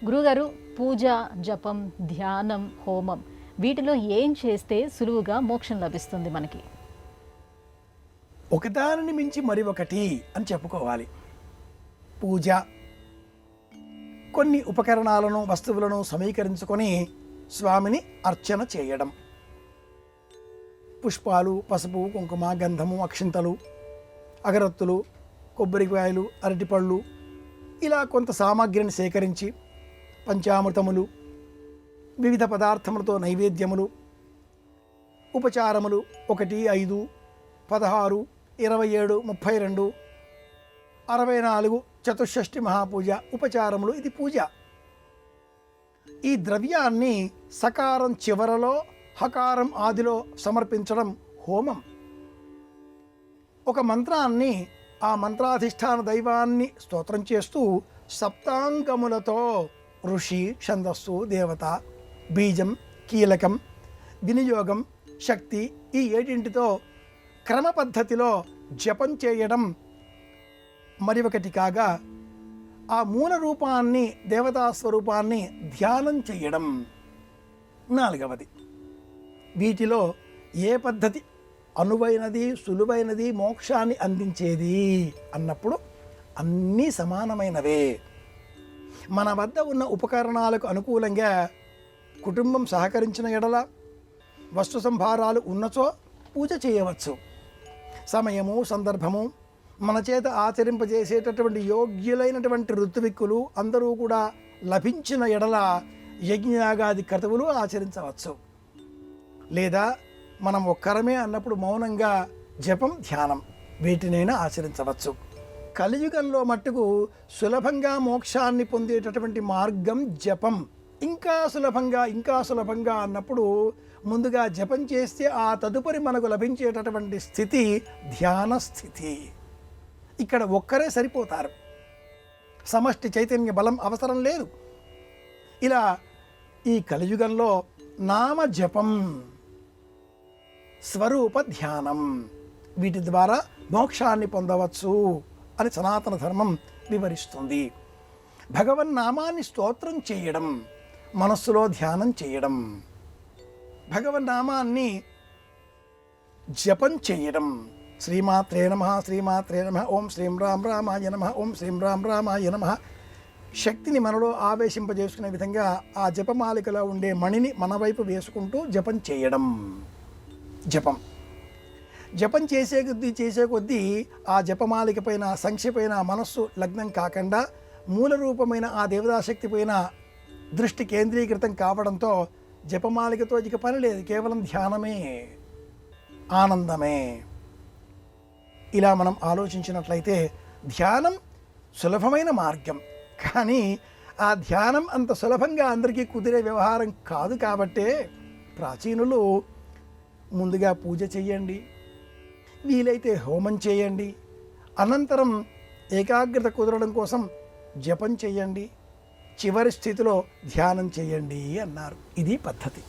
గురుగారు, పూజ, జపం, ధ్యానం, హోమం వీటిలో ఏం చేస్తే సులువుగా మోక్షం లభిస్తుంది మనకి? ఒకదానిని మించి మరి ఒకటి అని చెప్పుకోవాలి. పూజ కొన్ని ఉపకరణాలను వస్తువులను సమీకరించుకొని స్వామిని అర్చన చేయడం. పుష్పాలు, పసుపు, కుంకుమ, గంధము, అక్షింతలు, అగరత్తులు, కొబ్బరికాయలు, అరటిపళ్ళు ఇలా కొంత సామాగ్రిని సేకరించి పంచామృతములు, వివిధ పదార్థములతో నైవేద్యములు, ఉపచారములు 1, 5, 16, 27, 32, 64 చతుషష్ఠి మహాపూజ ఉపచారములు. ఇది పూజ. ఈ ద్రవ్యాన్ని సకారం చివరలో, హకారం ఆదిలో సమర్పించడం హోమం. ఒక మంత్రాన్ని ఆ మంత్రాధిష్టాన దైవాన్ని స్తోత్రం చేస్తూ సప్తాంగములతో ఋషి, ఛందస్సు, దేవత, బీజం, కీలకం, వినియోగం, శక్తి ఈ 7టితో క్రమ పద్ధతిలో జపం చేయడం మరి ఒకటి కాగా, ఆ మూల రూపాన్ని, దేవతా స్వరూపాన్ని ధ్యానం చేయడం 4వది. వీటిలో ఏ పద్ధతి అనువైనది, సులువైనది, మోక్షాన్ని అందించేది అన్నప్పుడు అన్నీ సమానమైనవే. మన వద్ద ఉన్న ఉపకరణాలకు అనుకూలంగా కుటుంబం సహకరించిన ఎడల, వస్తు సంభారాలు ఉన్నచో పూజ చేయవచ్చు. సమయము, సందర్భము మన చేత ఆచరింపజేసేటటువంటి యోగ్యులైనటువంటి ఋత్విక్కులు అందరూ కూడా లభించిన ఎడల యజ్ఞయాగాది క్రతువులు ఆచరించవచ్చు. లేదా మనం ఒక్కరమే అన్నప్పుడు మౌనంగా జపం, ధ్యానం వీటినైనా ఆచరించవచ్చు. కలియుగంలో మట్టుకు సులభంగా మోక్షాన్ని పొందేటటువంటి మార్గం జపం. ఇంకా సులభంగా అన్నప్పుడు ముందుగా జపం చేస్తే ఆ తదుపరి మనకు లభించేటటువంటి స్థితి ధ్యాన స్థితి. ఇక్కడ ఒక్కరే సరిపోతారు, సమష్టి చైతన్య బలం అవసరం లేదు. ఇలా ఈ కలియుగంలో నామ జపం, స్వరూప ధ్యానం వీటి ద్వారా మోక్షాన్ని పొందవచ్చు అని సనాతన ధర్మం వివరిస్తుంది. భగవన్నామాన్ని స్తోత్రం చేయడం, మనస్సులో ధ్యానం చేయడం, భగవన్నామాన్ని జపం చేయడం. శ్రీమాత్రే నమః, శ్రీమాత్రే నమః, ఓం శ్రీం రామ్ రామాయ నమః, ఓం శ్రీం రామ్ రామాయ నమః. శక్తిని మనలో ఆవేశింపజేసుకునే విధంగా ఆ జపమాలికలో ఉండే మణిని మన వైపు వేసుకుంటూ జపం చేయడం. జపం చేసే కొద్దీ ఆ జపమాలిక పైన, సంఖ్య పైన మనస్సు లగ్నం కాకుండా మూల రూపమైన ఆ దేవతాశక్తి పైన దృష్టి కేంద్రీకృతం కావడంతో జపమాలికతో ఇక పని లేదు, కేవలం ధ్యానమే, ఆనందమే. ఇలా మనం ఆలోచించినట్లయితే ధ్యానం సులభమైన మార్గం. కానీ ఆ ధ్యానం అంత సులభంగా అందరికీ కుదిరే వ్యవహారం కాదు. కాబట్టే ప్రాచీనులు ముందుగా పూజ చేయండి, వీలైతే హోమం చేయండి, అనంతరం ఏకాగ్రత కుదరడం కోసం జపం చేయండి, చివరి స్థితిలో ధ్యానం చేయండి అన్నారు. ఇది పద్ధతి.